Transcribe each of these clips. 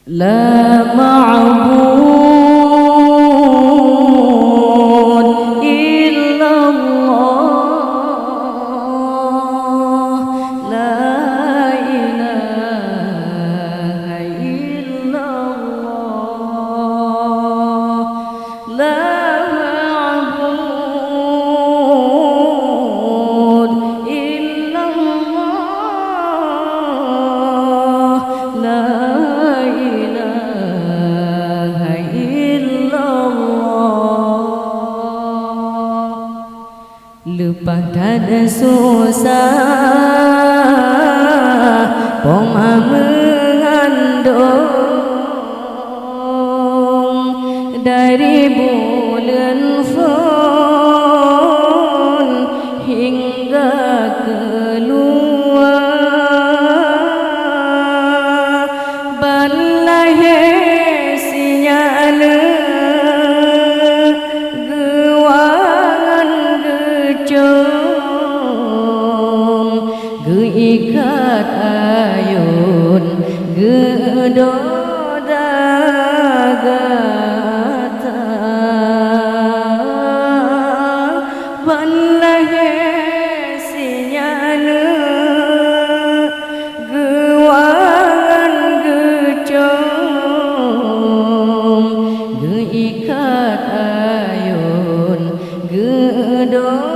لا معبود إلا الله لا إله إلا الله لا معبود إلا الله لا lepas ada susah Poma mengandung dari bulan Fun hingga keluar balahir sinyala ikat ayun gedoda gata balahe sinyana gewangan gecong geikat ayun gedoda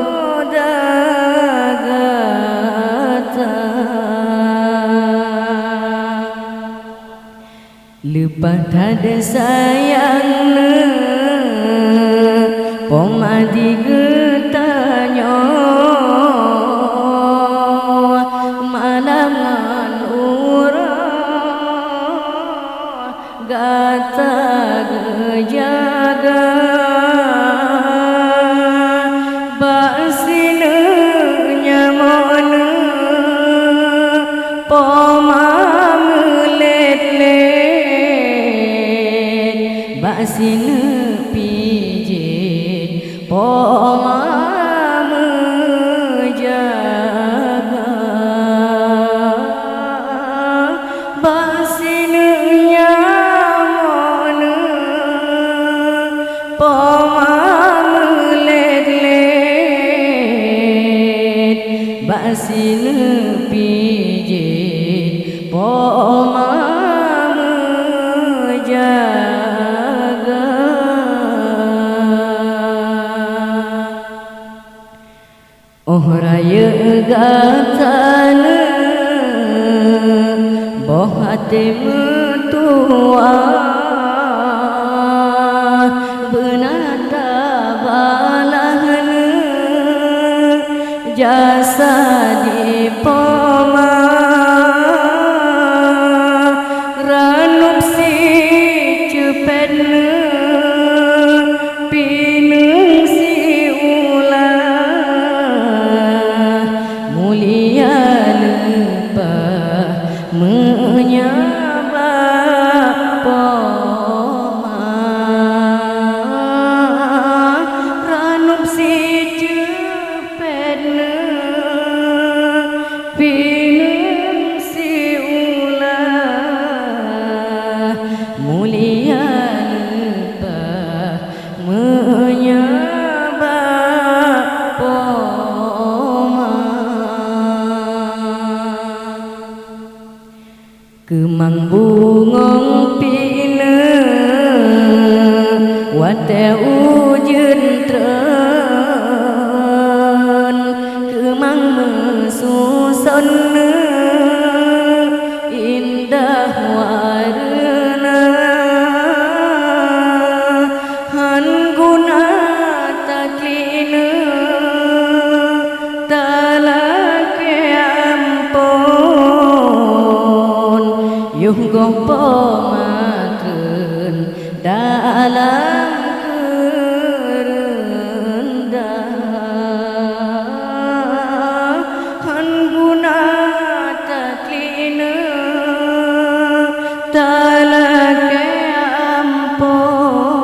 lepas ada sayang poma digetanya malangan urang gata gejaga basina nyamana poma sini pijit poma menjaga basini nyamana poma melet-let basini pijit poma oh raya gatana boh hati metua benata balahana jasa di poma ranup si cepetna menyabak poma ranup si cepetna pinung si ulah mulia lebah menyabak poma kemang bungong pina wate ujun tren kemang mesusun indah warna han guna taklina talake ampun yuh gopo makan dalam kerendah han guna taklina talake ampun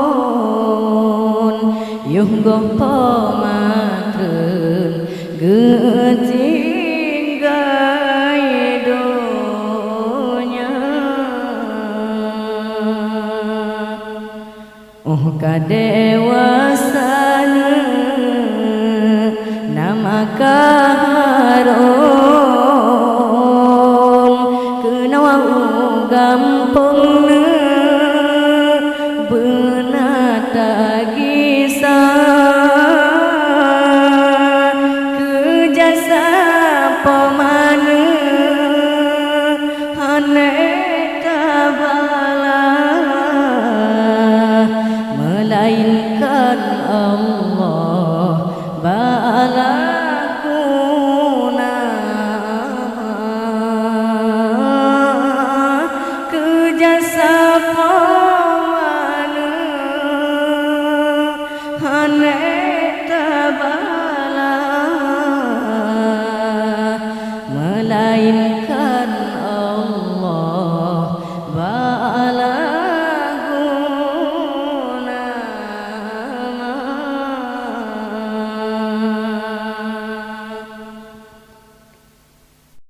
yuh gopo makan getinggai donya kadewasana nama kaharom kenawa gampung